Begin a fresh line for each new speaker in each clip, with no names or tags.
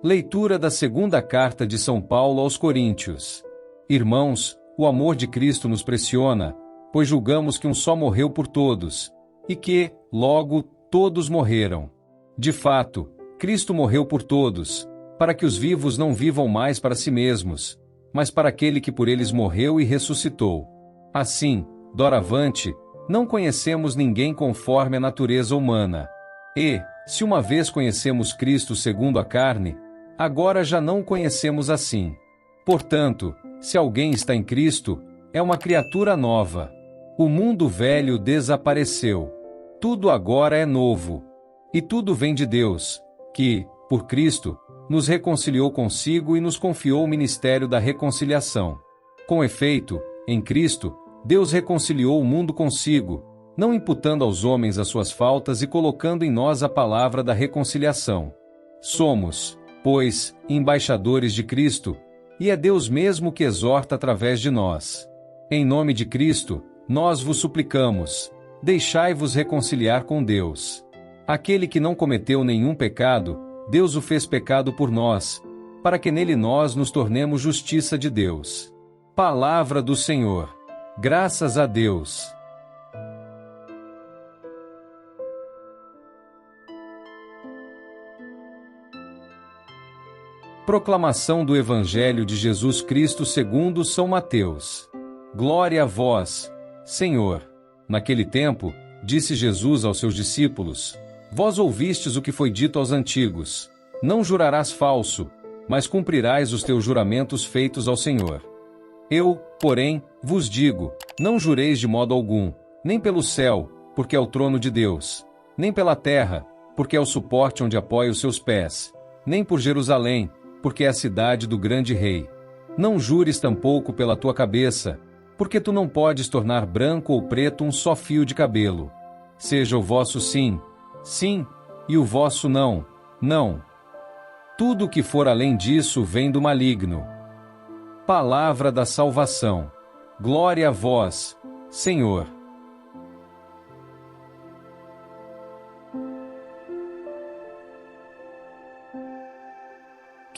Leitura da segunda carta de São Paulo aos Coríntios. Irmãos, o amor de Cristo nos pressiona, pois julgamos que um só morreu por todos, e que, logo, todos morreram. De fato, Cristo morreu por todos, para que os vivos não vivam mais para si mesmos, mas para aquele que por eles morreu e ressuscitou. Assim, doravante, não conhecemos ninguém conforme a natureza humana. E, se uma vez conhecemos Cristo segundo a carne, agora já não o conhecemos assim. Portanto, se alguém está em Cristo, é uma criatura nova. O mundo velho desapareceu. Tudo agora é novo. E tudo vem de Deus, que, por Cristo, nos reconciliou consigo e nos confiou o ministério da reconciliação. Com efeito, em Cristo, Deus reconciliou o mundo consigo, não imputando aos homens as suas faltas e colocando em nós a palavra da reconciliação. Somos, pois, embaixadores de Cristo, e é Deus mesmo que exorta através de nós. Em nome de Cristo, nós vos suplicamos, deixai-vos reconciliar com Deus. Aquele que não cometeu nenhum pecado, Deus o fez pecado por nós, para que nele nós nos tornemos justiça de Deus. Palavra do Senhor. Graças a Deus. Proclamação do Evangelho de Jesus Cristo segundo São Mateus. Glória a vós, Senhor. Naquele tempo, disse Jesus aos seus discípulos: Vós ouvistes o que foi dito aos antigos: Não jurarás falso, mas cumprirás os teus juramentos feitos ao Senhor. Eu, porém, vos digo, não jureis de modo algum, nem pelo céu, porque é o trono de Deus, nem pela terra, porque é o suporte onde apoia os seus pés, nem por Jerusalém, porque é a cidade do grande rei. Não jures tampouco pela tua cabeça, porque tu não podes tornar branco ou preto um só fio de cabelo. Seja o vosso sim, sim, e o vosso não, não. Tudo o que for além disso vem do maligno. Palavra da salvação. Glória a vós, Senhor.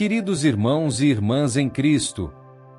Queridos irmãos e irmãs em Cristo,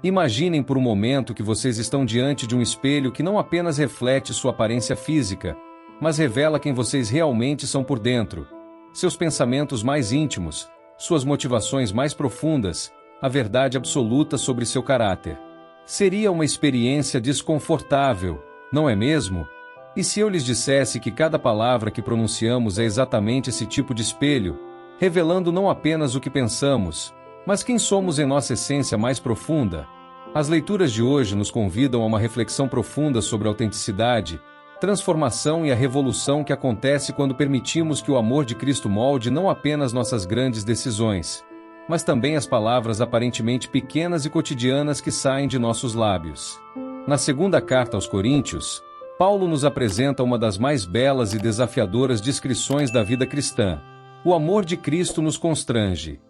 imaginem por um momento que vocês estão diante de um espelho que não apenas reflete sua aparência física, mas revela quem vocês realmente são por dentro, seus pensamentos mais íntimos, suas motivações mais profundas, a verdade absoluta sobre seu caráter. Seria uma experiência desconfortável, não é mesmo? E se eu lhes dissesse que cada palavra que pronunciamos é exatamente esse tipo de espelho, revelando não apenas o que pensamos, mas quem somos em nossa essência mais profunda? As leituras de hoje nos convidam a uma reflexão profunda sobre a autenticidade, transformação e a revolução que acontece quando permitimos que o amor de Cristo molde não apenas nossas grandes decisões, mas também as palavras aparentemente pequenas e cotidianas que saem de nossos lábios. Na segunda carta aos Coríntios, Paulo nos apresenta uma das mais belas e desafiadoras descrições da vida cristã. O amor de Cristo nos constrange.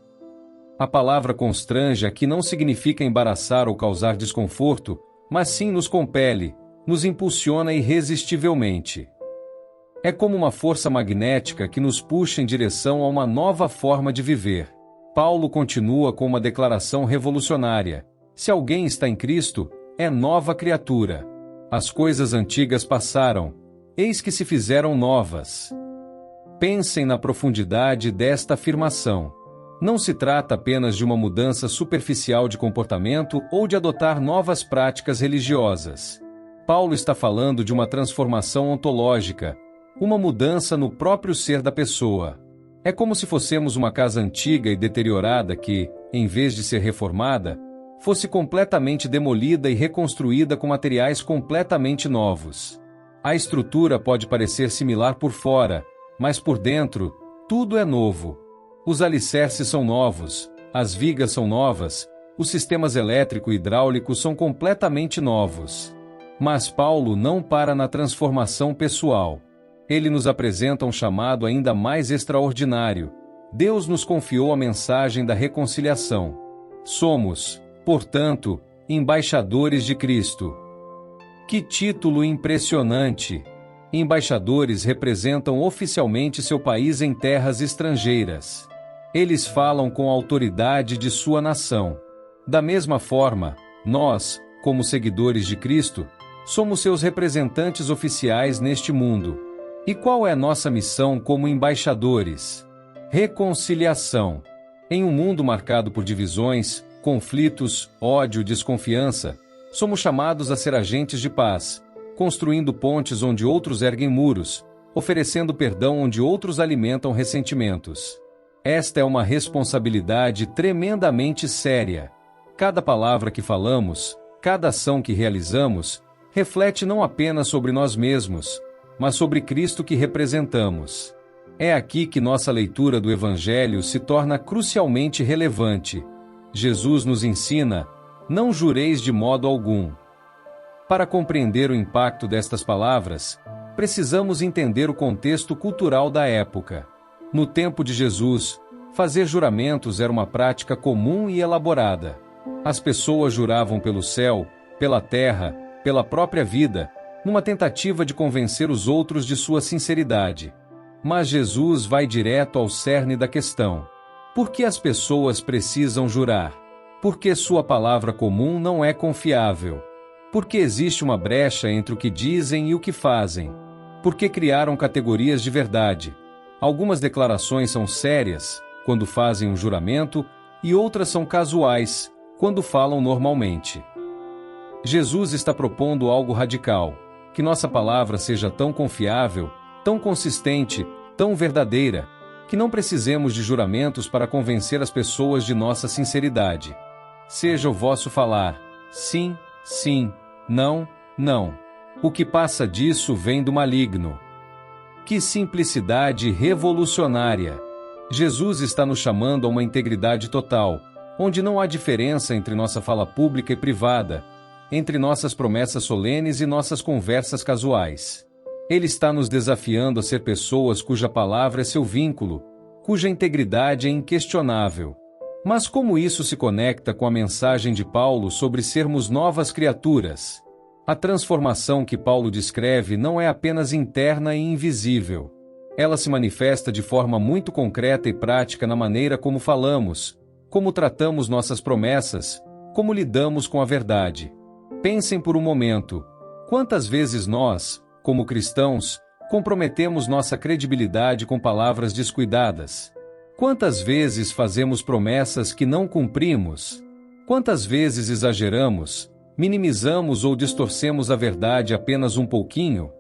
A palavra constrange aqui não significa embaraçar ou causar desconforto, mas sim nos compele, nos impulsiona irresistivelmente. É como uma força magnética que nos puxa em direção a uma nova forma de viver. Paulo continua com uma declaração revolucionária: se alguém está em Cristo, é nova criatura. As coisas antigas passaram, eis que se fizeram novas. Pensem na profundidade desta afirmação. Não se trata apenas de uma mudança superficial de comportamento ou de adotar novas práticas religiosas. Paulo está falando de uma transformação ontológica, uma mudança no próprio ser da pessoa. É como se fossemos uma casa antiga e deteriorada que, em vez de ser reformada, fosse completamente demolida e reconstruída com materiais completamente novos. A estrutura pode parecer similar por fora, mas por dentro, tudo é novo. Os alicerces são novos, as vigas são novas, os sistemas elétrico e hidráulico são completamente novos. Mas Paulo não para na transformação pessoal. Ele nos apresenta um chamado ainda mais extraordinário. Deus nos confiou a mensagem da reconciliação. Somos, portanto, embaixadores de Cristo. Que título impressionante! Embaixadores representam oficialmente seu país em terras estrangeiras. Eles falam com a autoridade de sua nação. Da mesma forma, nós, como seguidores de Cristo, somos seus representantes oficiais neste mundo. E qual é nossa missão como embaixadores? Reconciliação. Em um mundo marcado por divisões, conflitos, ódio, desconfiança, somos chamados a ser agentes de paz, construindo pontes onde outros erguem muros, oferecendo perdão onde outros alimentam ressentimentos. Esta é uma responsabilidade tremendamente séria. Cada palavra que falamos, cada ação que realizamos, reflete não apenas sobre nós mesmos, mas sobre Cristo que representamos. É aqui que nossa leitura do Evangelho se torna crucialmente relevante. Jesus nos ensina: não jureis de modo algum. Para compreender o impacto destas palavras, precisamos entender o contexto cultural da época. No tempo de Jesus, fazer juramentos era uma prática comum e elaborada. As pessoas juravam pelo céu, pela terra, pela própria vida, numa tentativa de convencer os outros de sua sinceridade. Mas Jesus vai direto ao cerne da questão. Por que as pessoas precisam jurar? Porque sua palavra comum não é confiável. Porque existe uma brecha entre o que dizem e o que fazem. Porque criaram categorias de verdade. Algumas declarações são sérias, quando fazem um juramento, e outras são casuais, quando falam normalmente. Jesus está propondo algo radical: que nossa palavra seja tão confiável, tão consistente, tão verdadeira, que não precisemos de juramentos para convencer as pessoas de nossa sinceridade. Seja o vosso falar sim, sim, não, não. O que passa disso vem do maligno. Que simplicidade revolucionária! Jesus está nos chamando a uma integridade total, onde não há diferença entre nossa fala pública e privada, entre nossas promessas solenes e nossas conversas casuais. Ele está nos desafiando a ser pessoas cuja palavra é seu vínculo, cuja integridade é inquestionável. Mas como isso se conecta com a mensagem de Paulo sobre sermos novas criaturas? A transformação que Paulo descreve não é apenas interna e invisível. Ela se manifesta de forma muito concreta e prática na maneira como falamos, como tratamos nossas promessas, como lidamos com a verdade. Pensem por um momento: quantas vezes nós, como cristãos, comprometemos nossa credibilidade com palavras descuidadas? Quantas vezes fazemos promessas que não cumprimos? Quantas vezes exageramos, minimizamos ou distorcemos a verdade apenas um pouquinho?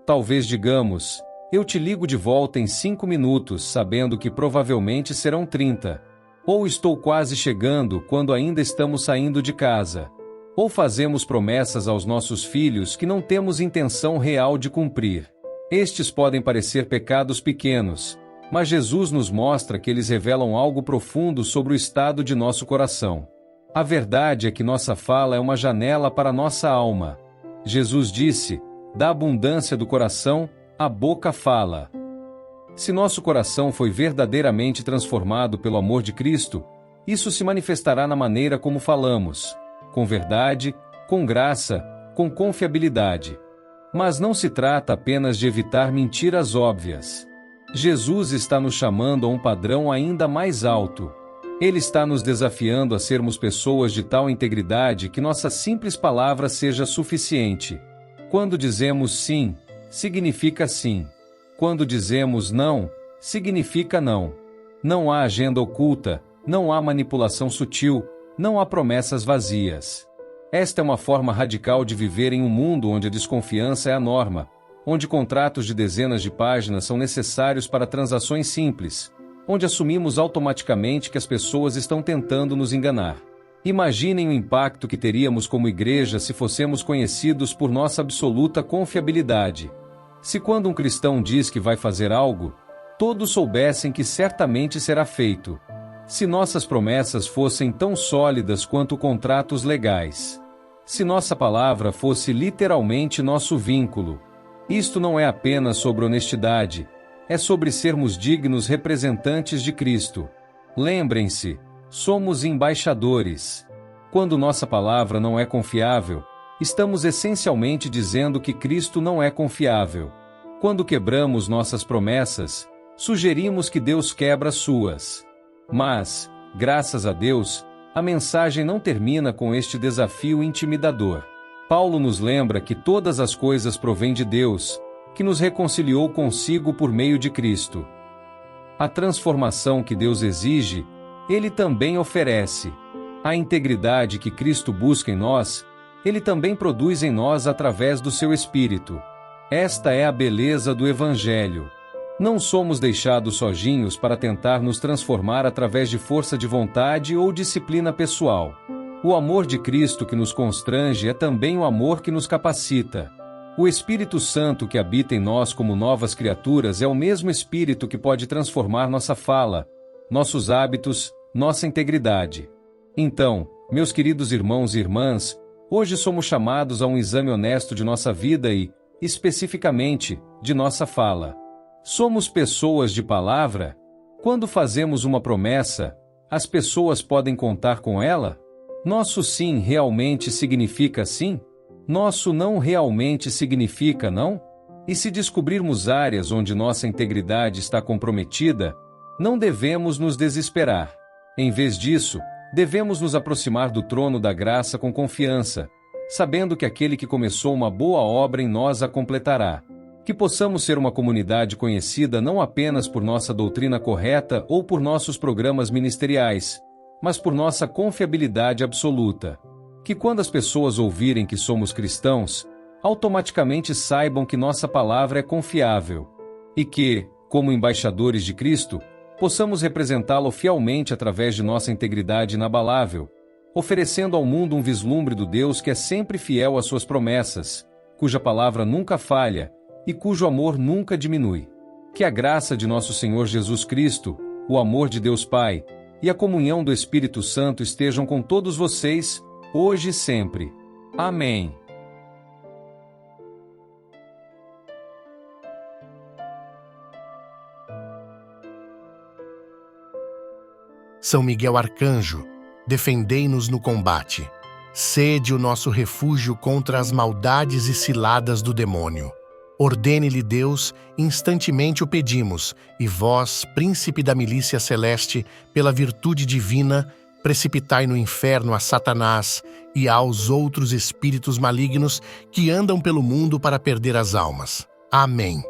Talvez digamos: eu te ligo de volta em 5 minutos, sabendo que provavelmente serão 30. Ou estou quase chegando quando ainda estamos saindo de casa. Ou fazemos promessas aos nossos filhos que não temos intenção real de cumprir. Estes podem parecer pecados pequenos, mas Jesus nos mostra que eles revelam algo profundo sobre o estado de nosso coração. A verdade é que nossa fala é uma janela para nossa alma. Jesus disse: da abundância do coração, a boca fala. Se nosso coração foi verdadeiramente transformado pelo amor de Cristo, isso se manifestará na maneira como falamos, com verdade, com graça, com confiabilidade. Mas não se trata apenas de evitar mentiras óbvias. Jesus está nos chamando a um padrão ainda mais alto. Ele está nos desafiando a sermos pessoas de tal integridade que nossa simples palavra seja suficiente. Quando dizemos sim, significa sim. Quando dizemos não, significa não. Não há agenda oculta, não há manipulação sutil, não há promessas vazias. Esta é uma forma radical de viver em um mundo onde a desconfiança é a norma, onde contratos de dezenas de páginas são necessários para transações simples, onde assumimos automaticamente que as pessoas estão tentando nos enganar. Imaginem o impacto que teríamos como igreja se fossemos conhecidos por nossa absoluta confiabilidade. Se quando um cristão diz que vai fazer algo, todos soubessem que certamente será feito. Se nossas promessas fossem tão sólidas quanto contratos legais. Se nossa palavra fosse literalmente nosso vínculo. Isto não é apenas sobre honestidade, é sobre sermos dignos representantes de Cristo. Lembrem-se, somos embaixadores. Quando nossa palavra não é confiável, estamos essencialmente dizendo que Cristo não é confiável. Quando quebramos nossas promessas, Sugerimos que Deus quebra suas. Mas, graças a Deus, a mensagem não termina com este desafio intimidador. Paulo nos lembra que todas as coisas provêm de Deus, que nos reconciliou consigo por meio de Cristo. A transformação que Deus exige, Ele também oferece. A integridade que Cristo busca em nós, Ele também produz em nós através do seu Espírito. Esta é a beleza do Evangelho. Não somos deixados sozinhos para tentar nos transformar através de força de vontade ou disciplina pessoal. O amor de Cristo que nos constrange é também o amor que nos capacita. O Espírito Santo que habita em nós como novas criaturas é o mesmo Espírito que pode transformar nossa fala, nossos hábitos, nossa integridade. Então, meus queridos irmãos e irmãs, hoje somos chamados a um exame honesto de nossa vida e, especificamente, de nossa fala. Somos pessoas de palavra? Quando fazemos uma promessa, as pessoas podem contar com ela? Nosso sim realmente significa sim? Nosso não realmente significa não? E se descobrirmos áreas onde nossa integridade está comprometida, não devemos nos desesperar. Em vez disso, devemos nos aproximar do trono da graça com confiança, sabendo que aquele que começou uma boa obra em nós a completará. Que possamos ser uma comunidade conhecida não apenas por nossa doutrina correta ou por nossos programas ministeriais, mas por nossa confiabilidade absoluta. Que quando as pessoas ouvirem que somos cristãos, automaticamente saibam que nossa palavra é confiável. E que, como embaixadores de Cristo, possamos representá-lo fielmente através de nossa integridade inabalável, oferecendo ao mundo um vislumbre do Deus que é sempre fiel às suas promessas, cuja palavra nunca falha e cujo amor nunca diminui. Que a graça de nosso Senhor Jesus Cristo, o amor de Deus Pai e a comunhão do Espírito Santo estejam com todos vocês, hoje e sempre. Amém.
São Miguel Arcanjo, defendei-nos no combate. Sede o nosso refúgio contra as maldades e ciladas do demônio. Ordene-lhe Deus, instantemente o pedimos, e vós, príncipe da milícia celeste, pela virtude divina, precipitai no inferno a Satanás e aos outros espíritos malignos que andam pelo mundo para perder as almas. Amém.